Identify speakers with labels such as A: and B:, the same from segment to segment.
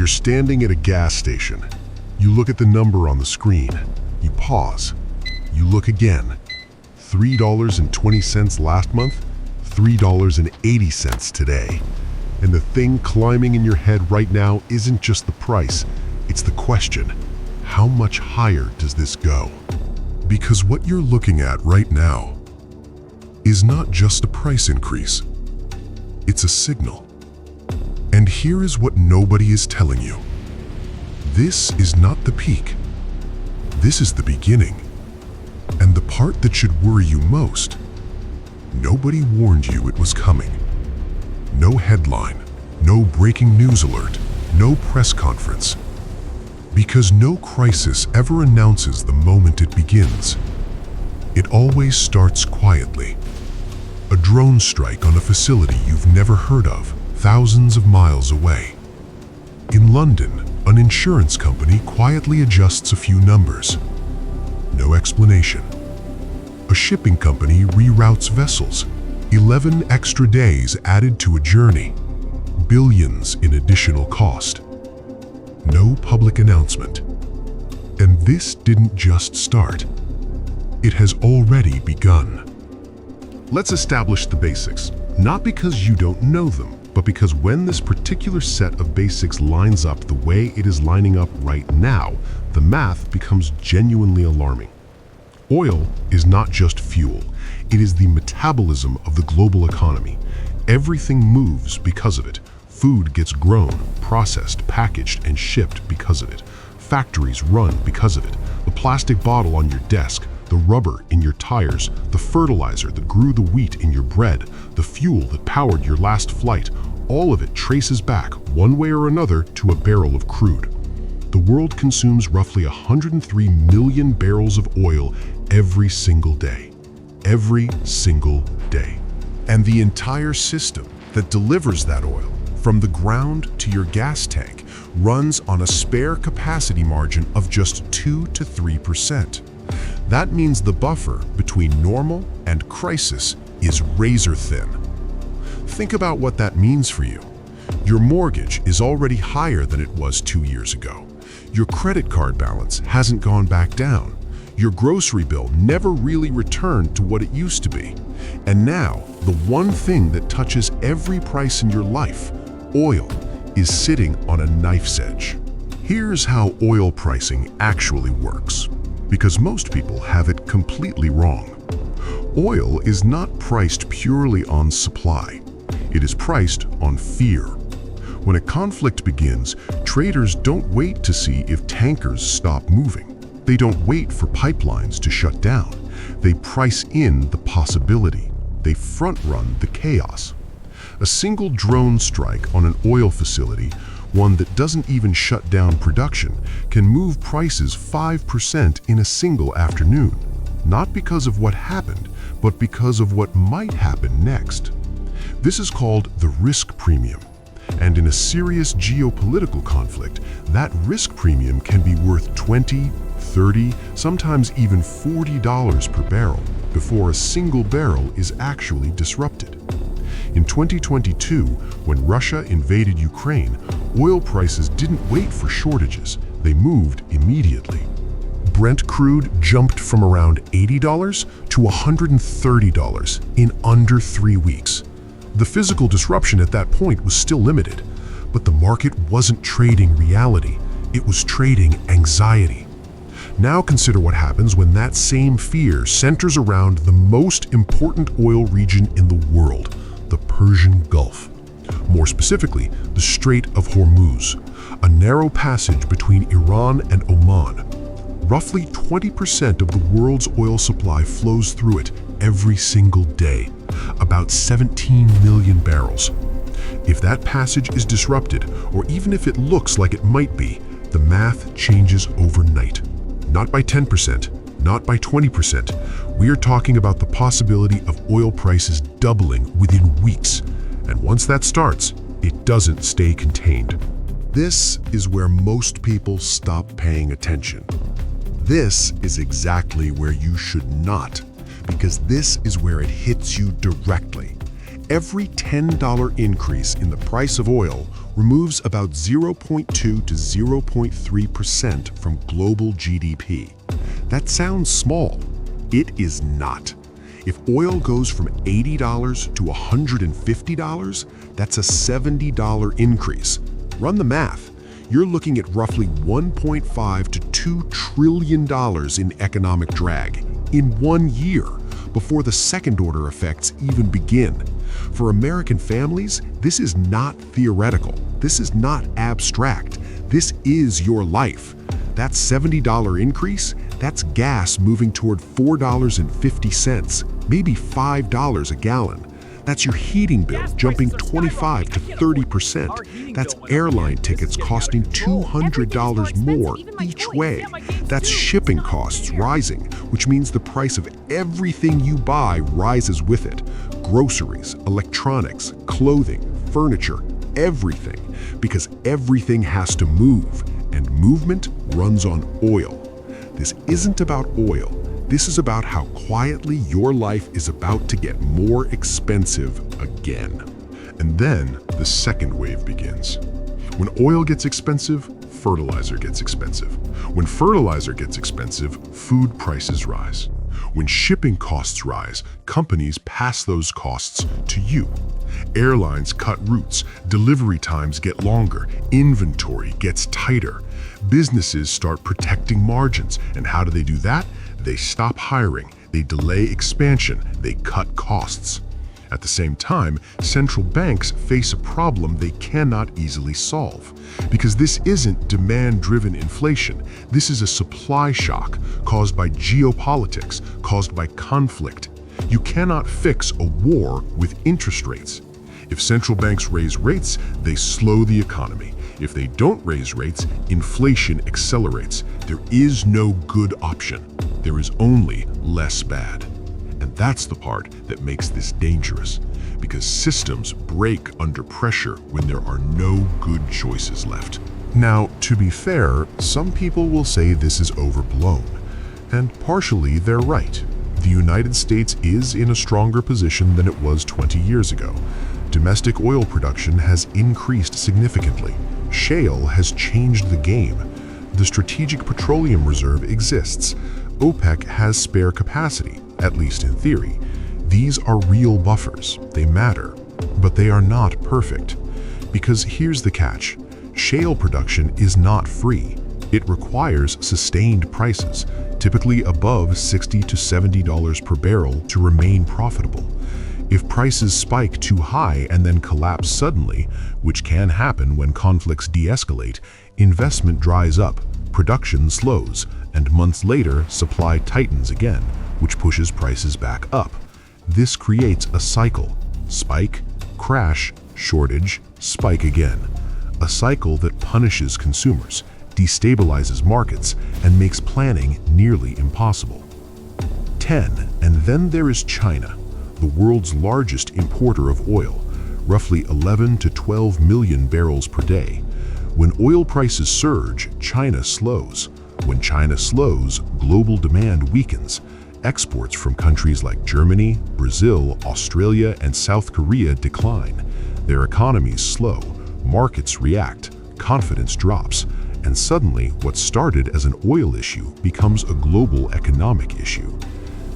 A: You're standing at a gas station. You look at the number on the screen. You pause. You look again. $3.20 last month, $3.80 today. And the thing climbing in your head right now isn't just the price, it's the question, how much higher does this go? Because what you're looking at right now is not just a price increase, it's a signal. And here is what nobody is telling you. This is not the peak. This is the beginning. And the part that should worry you most, nobody warned you it was coming. No headline, no breaking news alert, no press conference. Because no crisis ever announces the moment it begins. It always starts quietly. A drone strike on a facility you've never heard of, thousands of miles away. In London, an insurance company quietly adjusts a few numbers. No explanation. A shipping company reroutes vessels. 11 extra days added to a journey. Billions in additional cost. No public announcement. And this didn't just start. It has already begun. Let's establish the basics, not because you don't know them, but because when this particular set of basics lines up the way it is lining up right now, the math becomes genuinely alarming. Oil is not just fuel, it is the metabolism of the global economy. Everything moves because of it. Food gets grown, processed, packaged, and shipped because of it. Factories run because of it. The plastic bottle on your desk, the rubber in your tires, the fertilizer that grew the wheat in your bread, the fuel that powered your last flight, all of it traces back, one way or another, to a barrel of crude. The world consumes roughly 103 million barrels of oil every single day. Every single day. And the entire system that delivers that oil, from the ground to your gas tank, runs on a spare capacity margin of just 2 to 3%. That means the buffer between normal and crisis is razor thin. Think about what that means for you. Your mortgage is already higher than it was 2 years ago. Your credit card balance hasn't gone back down. Your grocery bill never really returned to what it used to be. And now, the one thing that touches every price in your life, oil, is sitting on a knife's edge. Here's how oil pricing actually works, because most people have it completely wrong. Oil is not priced purely on supply. It is priced on fear. When a conflict begins, traders don't wait to see if tankers stop moving. They don't wait for pipelines to shut down. They price in the possibility. They front-run the chaos. A single drone strike on an oil facility, one that doesn't even shut down production, can move prices 5% in a single afternoon. Not because of what happened, but because of what might happen next. This is called the risk premium. And in a serious geopolitical conflict, that risk premium can be worth $20, $30, sometimes even $40 per barrel before a single barrel is actually disrupted. In 2022, when Russia invaded Ukraine, oil prices didn't wait for shortages. They moved immediately. Brent crude jumped from around $80 to $130 in under 3 weeks. The physical disruption at that point was still limited, but the market wasn't trading reality, it was trading anxiety. Now consider what happens when that same fear centers around the most important oil region in the world, the Persian Gulf. More specifically, the Strait of Hormuz, a narrow passage between Iran and Oman. Roughly 20% of the world's oil supply flows through it every single day, about 17 million barrels. If that passage is disrupted, or even if it looks like it might be, the math changes overnight. Not by 10%, not by 20%. We are talking about the possibility of oil prices doubling within weeks. And once that starts, it doesn't stay contained. This is where most people stop paying attention. This is exactly where you should not, because this is where it hits you directly. Every $10 increase in the price of oil removes about 0.2 to 0.3% from global GDP. That sounds small. It is not. If oil goes from $80 to $150, that's a $70 increase. Run the math. You're looking at roughly $1.5 to $2 trillion in economic drag in 1 year before the second-order effects even begin. For American families, this is not theoretical. This is not abstract. This is your life. That $70 increase, that's gas moving toward $4.50, maybe $5 a gallon. That's your heating bill jumping 25 to 30%. That's airline tickets costing $200 more each way. That's shipping costs rising, which means the price of everything you buy rises with it. Groceries, electronics, clothing, furniture, everything. Because everything has to move, and movement runs on oil. This isn't about oil. This is about how quietly your life is about to get more expensive again. And then the second wave begins. When oil gets expensive, fertilizer gets expensive. When fertilizer gets expensive, food prices rise. When shipping costs rise, companies pass those costs to you. Airlines cut routes, delivery times get longer, inventory gets tighter. Businesses start protecting margins, and how do they do that? They stop hiring, they delay expansion, they cut costs. At the same time, central banks face a problem they cannot easily solve. Because this isn't demand-driven inflation, this is a supply shock caused by geopolitics, caused by conflict. You cannot fix a war with interest rates. If central banks raise rates, they slow the economy. If they don't raise rates, inflation accelerates. There is no good option. There is only less bad. And that's the part that makes this dangerous, because systems break under pressure when there are no good choices left. Now, to be fair, some people will say this is overblown, and partially they're right. The United States is in a stronger position than it was 20 years ago. Domestic oil production has increased significantly. Shale has changed the game. The Strategic Petroleum Reserve exists. OPEC has spare capacity, at least in theory. These are real buffers. They matter, but they are not perfect. Because here's the catch. Shale production is not free. It requires sustained prices, typically above $60 to $70 per barrel, to remain profitable. If prices spike too high and then collapse suddenly, which can happen when conflicts de-escalate, investment dries up, production slows, and months later, supply tightens again, which pushes prices back up. This creates a cycle: spike, crash, shortage, spike again. A cycle that punishes consumers, destabilizes markets, and makes planning nearly impossible. 10. And then there is China, the world's largest importer of oil, roughly 11 to 12 million barrels per day. When oil prices surge, China slows. When China slows, global demand weakens. Exports from countries like Germany, Brazil, Australia, and South Korea decline. Their economies slow, markets react, confidence drops, and suddenly what started as an oil issue becomes a global economic issue.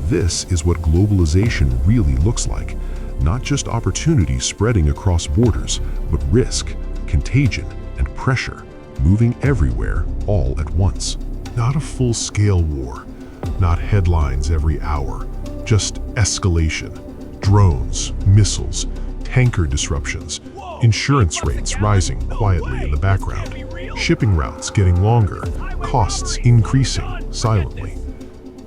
A: This is what globalization really looks like. Not just opportunity spreading across borders, but risk, contagion, and pressure moving everywhere all at once. Not a full-scale war, not headlines every hour, just escalation. Drones, missiles, tanker disruptions, insurance rates rising quietly in the background, shipping routes getting longer, costs increasing silently.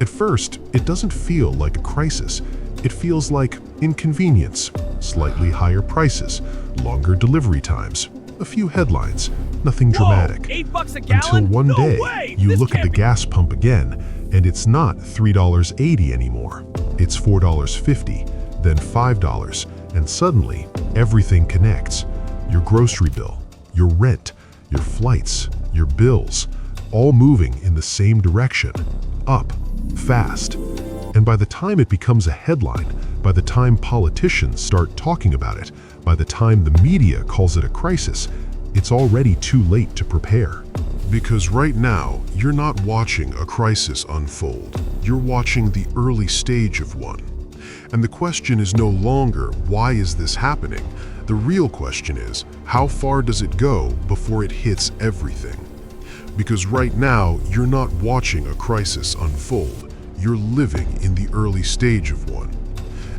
A: At first, it doesn't feel like a crisis. It feels like inconvenience, slightly higher prices, longer delivery times, a few headlines, nothing dramatic.
B: $8 a gallon?
A: Until one
B: No
A: day,
B: way!
A: you
B: This
A: look at the
B: can't be-
A: gas pump again, and it's not $3.80 anymore. It's $4.50, then $5, and suddenly, everything connects. Your grocery bill, your rent, your flights, your bills, all moving in the same direction, up, fast. And by the time it becomes a headline, by the time politicians start talking about it, by the time the media calls it a crisis, it's already too late to prepare. Because right now, you're not watching a crisis unfold. You're watching the early stage of one. And the question is no longer, why is this happening? The real question is, how far does it go before it hits everything? Because right now, you're not watching a crisis unfold. You're living in the early stage of one.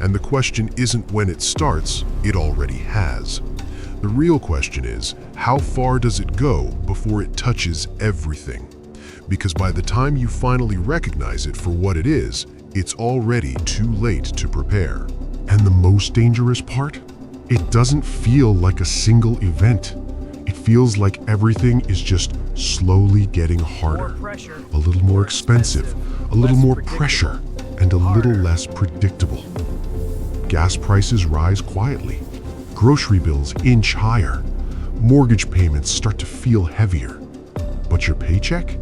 A: And the question isn't when it starts, it already has. The real question is, how far does it go before it touches everything? Because by the time you finally recognize it for what it is, it's already too late to prepare. And the most dangerous part? It doesn't feel like a single event. It feels like everything is just slowly getting harder, a little more expensive, a little more pressure, and a little less predictable. Gas prices rise quietly. Grocery bills inch higher. Mortgage payments start to feel heavier. But your paycheck?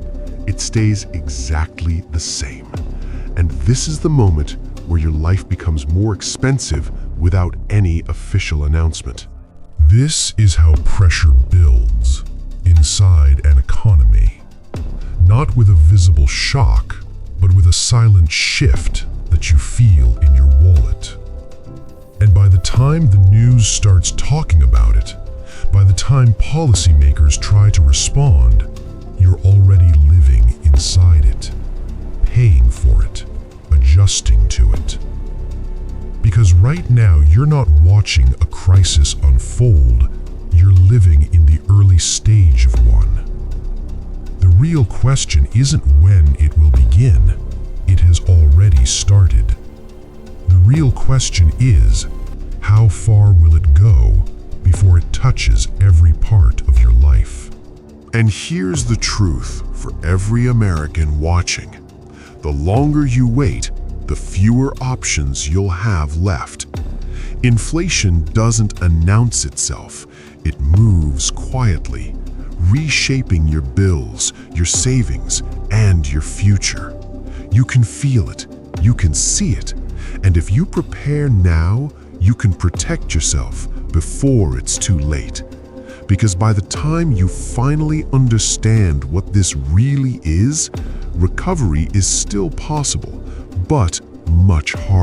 A: It stays exactly the same. And this is the moment where your life becomes more expensive without any official announcement. This is how pressure builds inside an economy. Not with a visible shock, but with a silent shift that you feel in your wallet. And by the time the news starts talking about it, by the time policymakers try to respond, you're already living inside it, paying for it, adjusting to it. Because right now you're not watching a crisis unfold, you're living in the early stage of one. The real question isn't when it will begin, it has already started. The real question is, how far will it go before it touches every part of your life? And here's the truth for every American watching. The longer you wait, the fewer options you'll have left. Inflation doesn't announce itself. It moves quietly, reshaping your bills, your savings, and your future. You can feel it, you can see it, and if you prepare now, you can protect yourself before it's too late. Because by the time you finally understand what this really is, recovery is still possible, but much harder.